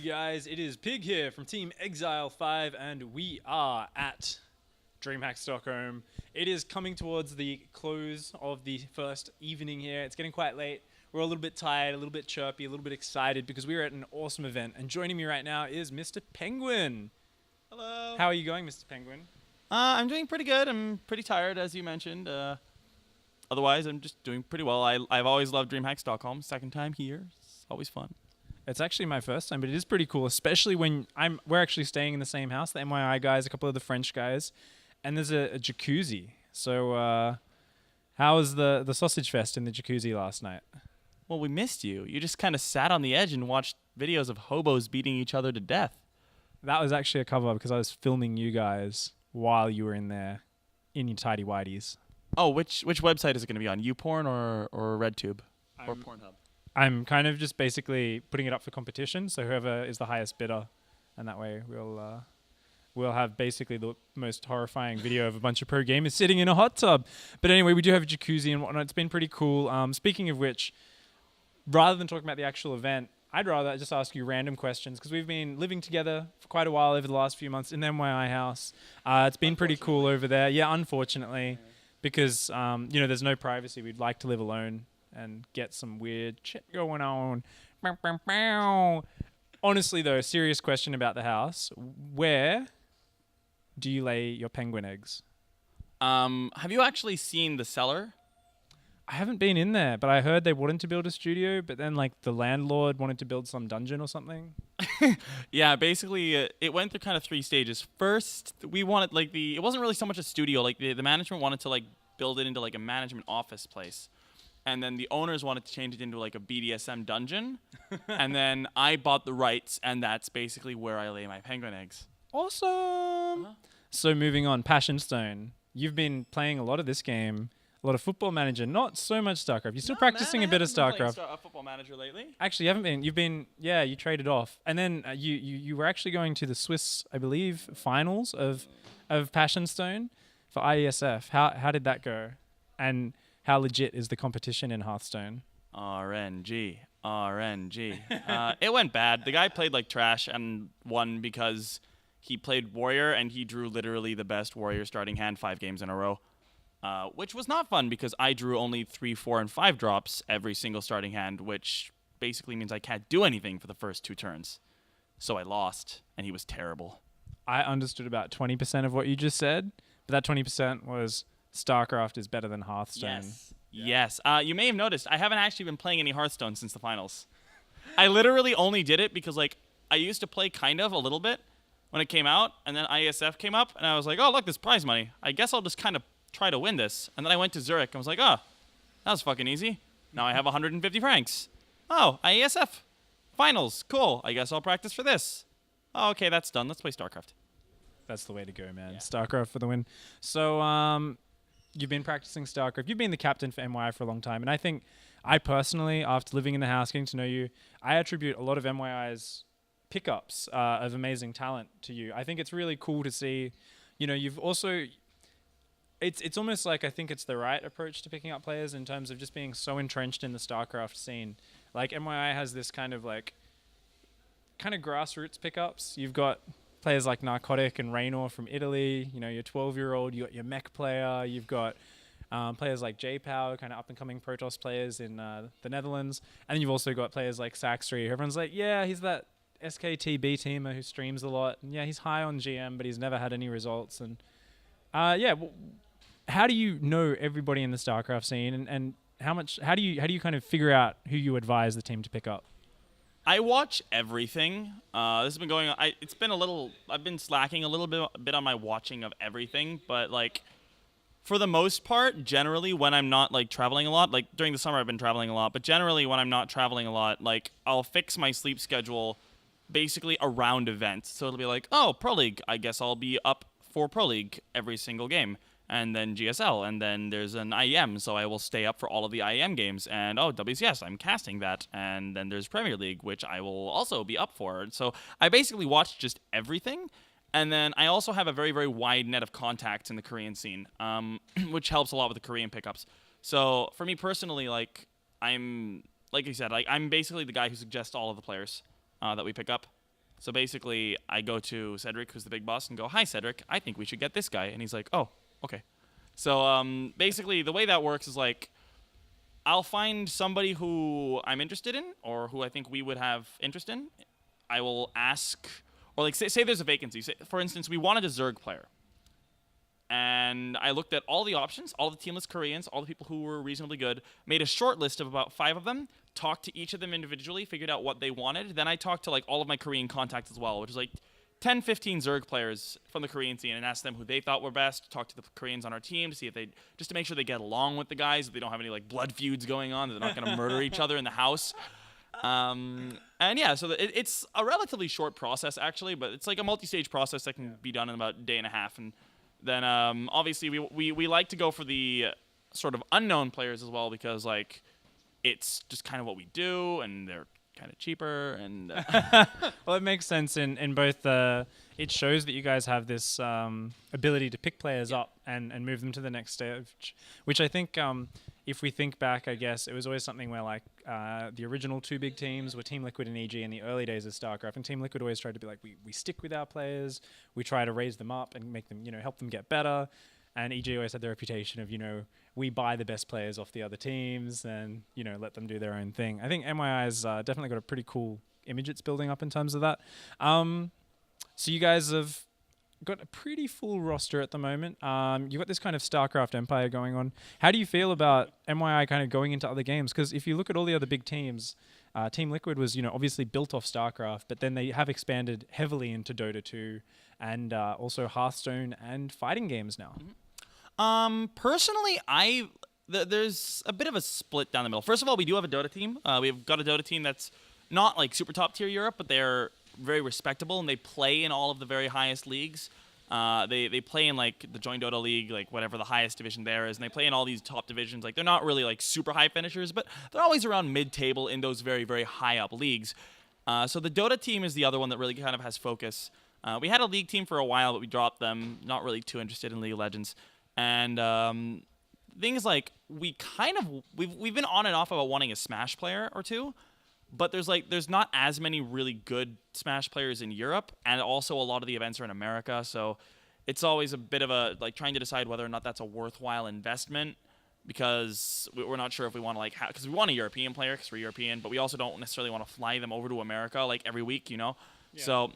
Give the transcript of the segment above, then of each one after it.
guys, it is Pig here from Team Exile 5 and we are at DreamHack Stockholm. It is coming towards the close of the first evening here. It's getting quite late. We're a little bit tired, a little bit chirpy, a little bit excited because we're at an awesome event. And joining me right now is Mr. Pengwin. Hello. How are you going, Mr. Pengwin? I'm doing pretty good. I'm pretty tired, as you mentioned. Otherwise, I'm just doing pretty well. I've always loved DreamHack Stockholm. Second time here. It's always fun. It's actually my first time, but it is pretty cool, especially when we're actually staying in the same house, the mYi guys, a couple of the French guys, and there's a jacuzzi. So how was the sausage fest in the jacuzzi last night? Well, we missed you. You just kind of sat on the edge and watched videos of hobos beating each other to death. That was actually a cover because I was filming you guys while you were in there in your tidy whities. Oh, which website is it going to be on? YouPorn or RedTube or Pornhub? I'm kind of just basically putting it up for competition, so whoever is the highest bidder, and that way we'll have basically the most horrifying video of a bunch of pro gamers sitting in a hot tub. But anyway, we do have a jacuzzi and whatnot. It's been pretty cool. Speaking of which, rather than talking about the actual event, I'd rather just ask you random questions because we've been living together for quite a while over the last few months in the mYi house. It's been pretty cool over there. Yeah, unfortunately, because there's no privacy. We'd like to live alone and get some weird shit going on. Honestly, though, serious question about the house. Where do you lay your penguin eggs? Have you actually seen the cellar? I haven't been in there, but I heard they wanted to build a studio, but then like the landlord wanted to build some dungeon or something. Yeah, basically it went through kind of three stages. First, we wanted it wasn't really so much a studio. Like the management wanted to build it into like a management office place. And then the owners wanted to change it into like a BDSM dungeon. And then I bought the rights, and that's basically where I lay my penguin eggs. Awesome. Uh-huh. So moving on, Passion Stone. You've been playing a lot of this game, a lot of Football Manager, not so much StarCraft. You're still practicing a bit of StarCraft. Football Manager lately. Actually, you haven't been. You've been, you traded off. And then you were actually going to the Swiss, I believe, finals of Passion Stone for ESF. How did that go? And how legit is the competition in Hearthstone? RNG. It went bad. The guy played like trash and won because he played Warrior and he drew literally the best Warrior starting hand 5 games in a row. Which was not fun because I drew only 3, 4, and 5 drops every single starting hand, which basically means I can't do anything for the first 2 turns. So I lost, and he was terrible. I understood about 20% of what you just said, but that 20% was StarCraft is better than Hearthstone. Yes. You may have noticed I haven't actually been playing any Hearthstone since the finals. I literally only did it because I used to play kind of a little bit when it came out, and then ISF came up, and I was like, oh, look, this prize money. I guess I'll just kind of try to win this. And then I went to Zurich and was like, oh, that was fucking easy. Now I have 150 francs. Oh, ISF Finals. Cool. I guess I'll practice for this. Oh, okay, that's done. Let's play StarCraft. That's the way to go, man. Yeah. StarCraft for the win. So, you've been practicing StarCraft. You've been the captain for mYi for a long time. And I think I personally, after living in the house, getting to know you, I attribute a lot of mYi's pickups of amazing talent to you. I think it's really cool to see, you've also... It's almost like I think it's the right approach to picking up players in terms of just being so entrenched in the StarCraft scene. Like mYi has this kind of grassroots pickups. You've got players like Narcotic and Raynor from Italy. Your 12-year-old. You got your mech player. You've got players like J-Power, kind of up-and-coming Protoss players in the Netherlands. And then you've also got players like Saxtree. Everyone's like, yeah, he's that SKTB teamer who streams a lot. And yeah, he's high on GM, but he's never had any results. And how do you know everybody in the StarCraft scene, and how do you kind of figure out who you advise the team to pick up? I watch everything. This has been going on. I've been slacking a little bit on my watching of everything, but for the most part, generally when I'm not traveling a lot, during the summer I've been traveling a lot, but generally when I'm not traveling a lot, I'll fix my sleep schedule basically around events. So it'll be Pro League, I guess I'll be up for Pro League every single game. And then GSL, and then there's an IEM, so I will stay up for all of the IEM games. And WCS, I'm casting that. And then there's Premier League, which I will also be up for. So I basically watch just everything. And then I also have a very, very wide net of contacts in the Korean scene, which helps a lot with the Korean pickups. So for me personally, I'm basically the guy who suggests all of the players that we pick up. So basically, I go to Cedric, who's the big boss, and go, "Hi, Cedric. I think we should get this guy." And he's like, "Oh, okay." So basically, the way that works is like, I'll find somebody who I'm interested in, or who I think we would have interest in. I will ask, or like say there's a vacancy. Say, for instance, we wanted a Zerg player. And I looked at all the options, all the teamless Koreans, all the people who were reasonably good, made a short list of about 5 of them, talked to each of them individually, figured out what they wanted. Then I talked to like all of my Korean contacts as well, which is like 10, 15 Zerg players from the Korean scene, and asked them who they thought were best, talk to the Koreans on our team to see if they, just to make sure they get along with the guys, if they don't have any like blood feuds going on, they're not going to murder each other in the house. And yeah, so it's a relatively short process actually, but it's like a multi-stage process that can be done in about a day and a half. And then obviously we like to go for the sort of unknown players as well, because like it's just kind of what we do, and they're kind of cheaper. And well, it makes sense in both. It shows that you guys have this ability to pick players up and move them to the next stage, which I think if we think back, I guess it was always something where like the original 2 big teams were Team Liquid and EG in the early days of StarCraft, and Team Liquid always tried to be like, we stick with our players, we try to raise them up and make them, help them get better. And EG always had the reputation of, we buy the best players off the other teams and, let them do their own thing. I think mYi has definitely got a pretty cool image it's building up in terms of that. So you guys have got a pretty full roster at the moment. You've got this kind of StarCraft empire going on. How do you feel about mYi kind of going into other games? Because if you look at all the other big teams, Team Liquid was, obviously built off StarCraft, but then they have expanded heavily into Dota 2 and also Hearthstone and fighting games now. Personally, there's a bit of a split down the middle. First of all, we do have a Dota team. We've got a Dota team that's not like super top tier Europe, but they're very respectable, and they play in all of the very highest leagues. They play in like the Joint Dota League, like whatever the highest division there is, and they play in all these top divisions. Like they're not really like super high finishers, but they're always around mid-table in those very, very high up leagues. So the Dota team is the other one that really kind of has focus. We had a league team for a while, but we dropped them. Not really too interested in League of Legends. And things like we've been on and off about wanting a Smash player or two, but there's not as many really good Smash players in Europe, and also a lot of the events are in America, so it's always a bit of a like trying to decide whether or not that's a worthwhile investment, because we're not sure if we want to like because we want a European player because we're European, but we also don't necessarily want to fly them over to America like every week, Yeah. So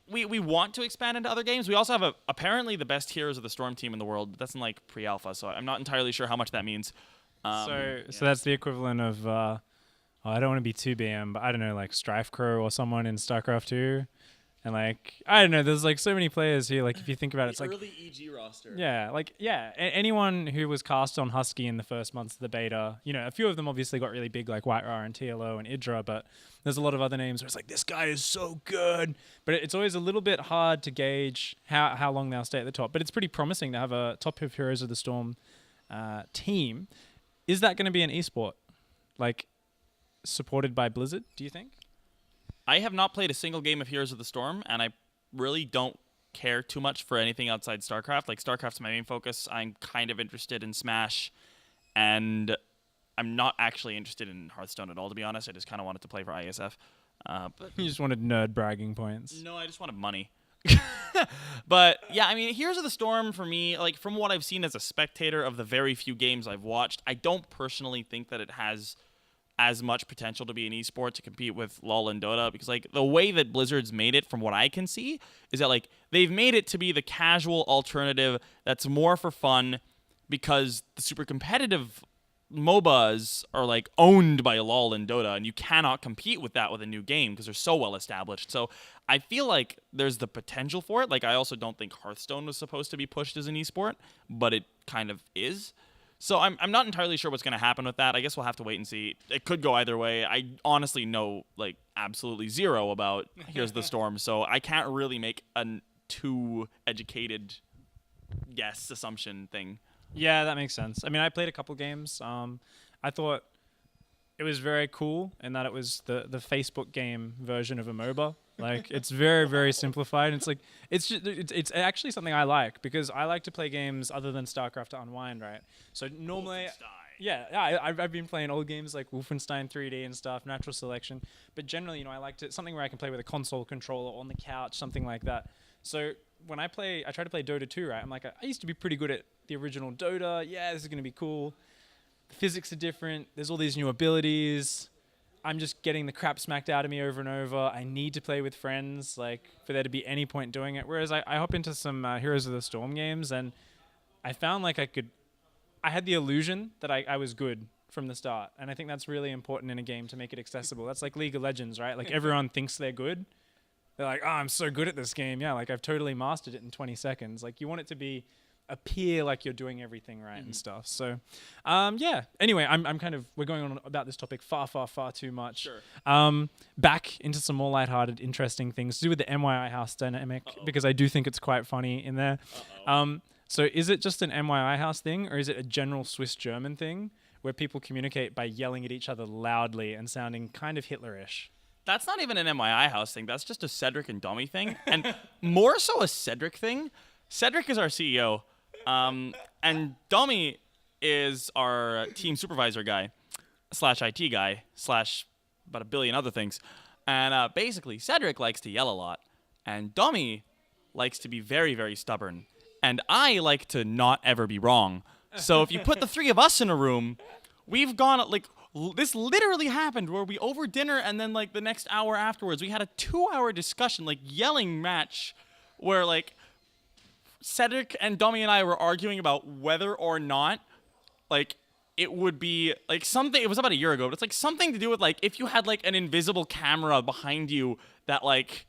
we want to expand into other games. We also have apparently the best Heroes of the Storm team in the world, but that's in like pre-alpha, so I'm not entirely sure how much that means. So that's the equivalent of I don't want to be too BM, but I don't know, like Strife Crow or someone in StarCraft 2. And like, I don't know, there's like so many players here. Like if you think about it, it's like early EG roster. Yeah, anyone who was cast on Husky in the first months of the beta, a few of them obviously got really big, like White Rar and TLO and Idra, but there's a lot of other names where it's like, this guy is so good. But it's always a little bit hard to gauge how long they'll stay at the top. But it's pretty promising to have a top of Heroes of the Storm team. Is that going to be an esport? Like, supported by Blizzard, do you think? I have not played a single game of Heroes of the Storm, and I really don't care too much for anything outside StarCraft. Like, StarCraft's my main focus. I'm kind of interested in Smash, and I'm not actually interested in Hearthstone at all, to be honest. I just kind of wanted to play for ESF. But you just wanted nerd bragging points. No, I just wanted money. But, yeah, I mean, Heroes of the Storm, for me, like, from what I've seen as a spectator of the very few games I've watched, I don't personally think that it has as much potential to be an esport to compete with LoL and Dota, because like the way that Blizzard's made it, from what I can see, is that like they've made it to be the casual alternative that's more for fun, because the super competitive MOBAs are like owned by LoL and Dota, and you cannot compete with that with a new game because they're so well established. So I feel like there's the potential for it. Like, I also don't think Hearthstone was supposed to be pushed as an esport, but it kind of is. So I'm not entirely sure what's going to happen with that. I guess we'll have to wait and see. It could go either way. I honestly know like absolutely zero about Here's the Storm, so I can't really make a too educated guess assumption thing. Yeah, that makes sense. I mean, I played a couple games. I thought it was very cool in that it was the Facebook game version of a MOBA. Like, it's very, very simplified. It's like it's actually something I like, because I like to play games other than StarCraft to unwind, right? So normally I've been playing old games like Wolfenstein 3D and stuff, Natural Selection. But generally, I like something where I can play with a console controller on the couch, something like that. So when I try to play Dota 2, right? I'm like, I used to be pretty good at the original Dota. Yeah, this is gonna be cool. The physics are different. There's all these new abilities. I'm just getting the crap smacked out of me over and over. I need to play with friends, like, for there to be any point doing it. Whereas I hop into some Heroes of the Storm games, and I found like I had the illusion that I was good from the start. And I think that's really important in a game to make it accessible. That's like League of Legends, right? Like, everyone thinks they're good. They're like, oh, I'm so good at this game. Yeah, like, I've totally mastered it in 20 seconds. Like, you want it to appear like you're doing everything right and stuff. So, yeah. Anyway, we're going on about this topic far too much. Sure. Back into some more lighthearted, interesting things to do with the mYi House dynamic, because I do think it's quite funny in there. So is it just an mYi House thing, or is it a general Swiss German thing where people communicate by yelling at each other loudly and sounding kind of Hitlerish? That's not even an mYi House thing. That's just a Cedric and Dummy thing. And more so a Cedric thing. Cedric is our CEO. And Dummy is our team supervisor guy, /IT guy, / about a billion other things. And basically, Cedric likes to yell a lot. And Dummy likes to be very, very stubborn. And I like to not ever be wrong. So if you put the three of us in a room, we've gone, like, this literally happened where we over dinner and then, like, the next hour afterwards, we had a 2-hour discussion, like, yelling match where, like, Cedric and Dummy and I were arguing about whether or not, like, it would be, like, something, it was about a year ago, but it's, like, something to do with, like, if you had, like, an invisible camera behind you that, like,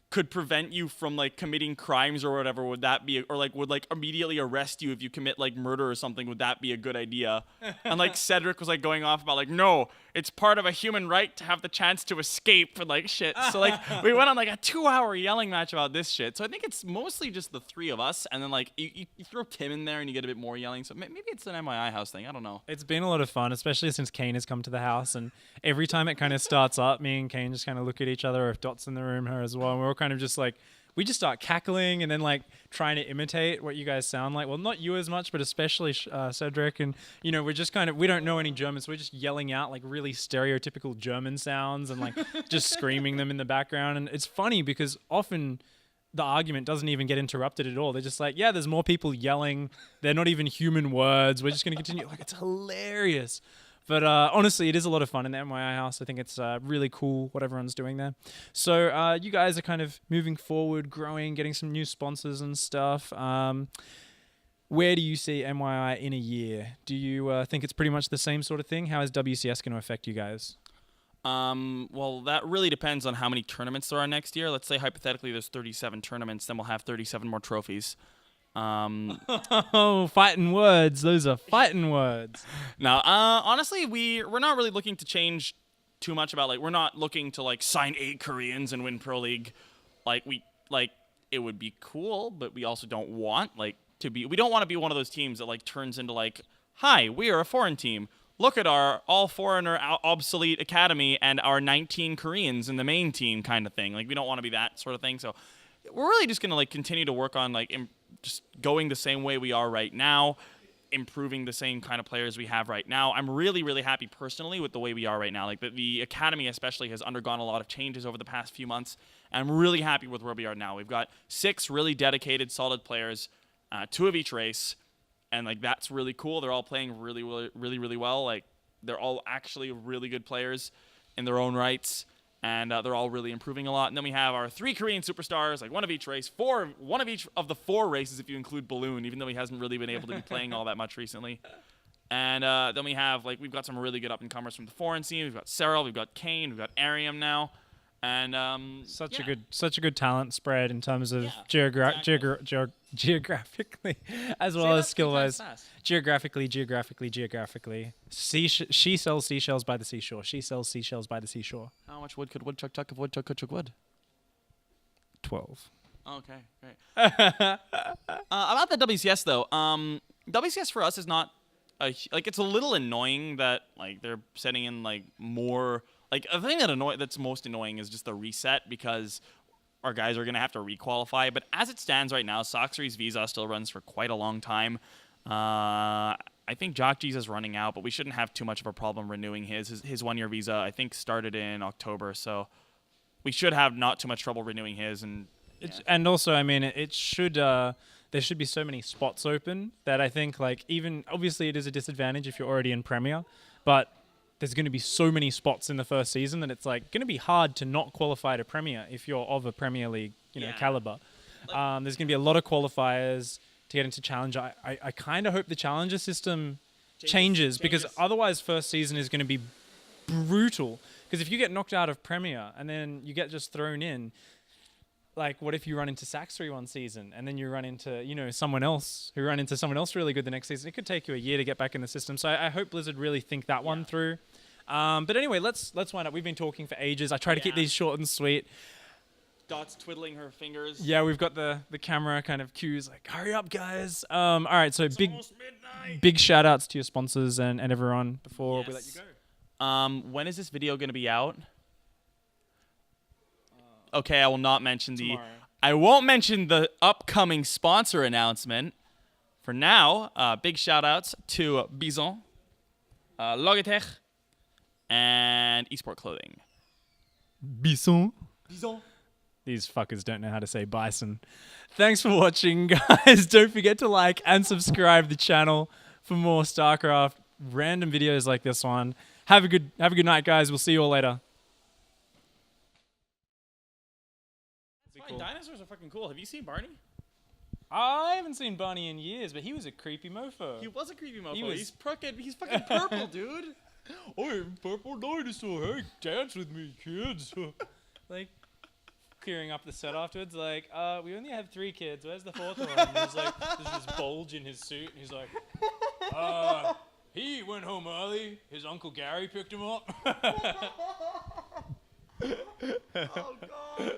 could prevent you from, like, committing crimes or whatever, would that be, or, like, would, like, immediately arrest you if you commit, like, murder or something, would that be a good idea? And, like, Cedric was, like, going off about, like, no, it's part of a human right to have the chance to escape and, like, shit. So, like, we went on, like, a 2-hour yelling match about this shit. So I think it's mostly just the three of us, and then, like, you throw Tim in there and you get a bit more yelling. So maybe it's an mYi House thing. I don't know. It's been a lot of fun, especially since Kane has come to the house, and every time it kind of starts up, me and Kane just kind of look at each other, or if Dot's in the room, her as well, and we're all kind of just like, we just start cackling and then, like, trying to imitate what you guys sound like. Well, not you as much, but especially Cedric. And, we're just we don't know any German, so we're just yelling out, like, really stereotypical German sounds and, like, just screaming them in the background. And it's funny because often the argument doesn't even get interrupted at all. They're just like, yeah, there's more people yelling. They're not even human words. We're just going to continue. Like, it's hilarious. But honestly, it is a lot of fun in the mYi House. I think it's really cool what everyone's doing there. So you guys are kind of moving forward, growing, getting some new sponsors and stuff. Where do you see mYi in a year? Do you think it's pretty much the same sort of thing? How is WCS going to affect you guys? Well, that really depends on how many tournaments there are next year. Let's say hypothetically there's 37 tournaments, then we'll have 37 more trophies. Oh, fighting words. Those are fighting words. Now, honestly, we're not really looking to change too much about, like, we're not looking to, like, sign 8 Koreans and win Pro League. Like, it would be cool, but we also don't want, like, we don't want to be one of those teams that, like, turns into, like, hi, we are a foreign team. Look at our all-foreigner obsolete academy and our 19 Koreans in the main team kind of thing. Like, we don't want to be that sort of thing. So we're really just going to, like, continue to work on, like, just going the same way we are right now, improving the same kind of players we have right now. I'm really, really happy personally with the way we are right now. Like, the academy especially has undergone a lot of changes over the past few months. And I'm really happy with where we are now. We've got 6 really dedicated, solid players, 2 of each race. And, like, that's really cool. They're all playing really, really, really, really well. Like, they're all actually really good players in their own rights. And they're all really improving a lot. And then we have our 3 Korean superstars, like, one of each race, one of each of the 4 races if you include Balloon, even though he hasn't really been able to be playing all that much recently. And then we have, like, we've got some really good up-and-comers from the foreign scene. We've got Cyril, we've got Kane, we've got Ariam now. And such a good talent spread in terms of geographically as well as skill-wise. Geographically. She sells seashells by the seashore. She sells seashells by the seashore. How much wood could woodchuck chuck if woodchuck could chuck wood? 12. Okay, great. About the WCS though, WCS for us is not it's a little annoying that, like, they're setting in, like, more. Like, the thing that's most annoying is just the reset, because our guys are going to have to requalify. But as it stands right now, Sox Series Visa still runs for quite a long time. I think Jock G's is running out, but we shouldn't have too much of a problem renewing his 1-year visa. I think started in October, so we should have not too much trouble renewing his. And and also, I mean, it should there should be so many spots open that I think, like, even obviously it is a disadvantage if you're already in Premier, but there's going to be so many spots in the first season that it's like going to be hard to not qualify to Premier if you're of a Premier League, caliber. There's going to be a lot of qualifiers to get into Challenger. I kind of hope the Challenger system changes because otherwise first season is going to be brutal. Because if you get knocked out of Premier and then you get just thrown in, like, what if you run into Saxbury one season and then you run into, someone else who run into someone else really good the next season? It could take you a year to get back in the system. So I hope Blizzard really think that one through. But anyway, let's wind up. We've been talking for ages. I try to keep these short and sweet. Dot's twiddling her fingers. Yeah, we've got the camera kind of cues like, hurry up, guys. All right, so big shout outs to your sponsors and everyone before we let you go. When is this video going to be out? Okay, I will not mention tomorrow. I won't mention the upcoming sponsor announcement. For now, big shout outs to Bison, Logitech, and Esport Clothing. Bison. These fuckers don't know how to say bison. Thanks for watching, guys. Don't forget to like and subscribe the channel for more StarCraft random videos like this one. Have a good night, guys. We'll see you all later. Cool. Dinosaurs are fucking cool. Have you seen Barney? I haven't seen Barney in years, but he was a creepy mofo. He was a creepy mofo. He's fucking purple, dude. I'm purple dinosaur. Hey, dance with me, kids. Like, clearing up the set afterwards, like, we only have 3 kids. Where's the 4th one? And there's like, there's this bulge in his suit, and he's like, he went home early. His Uncle Gary picked him up. Oh, God.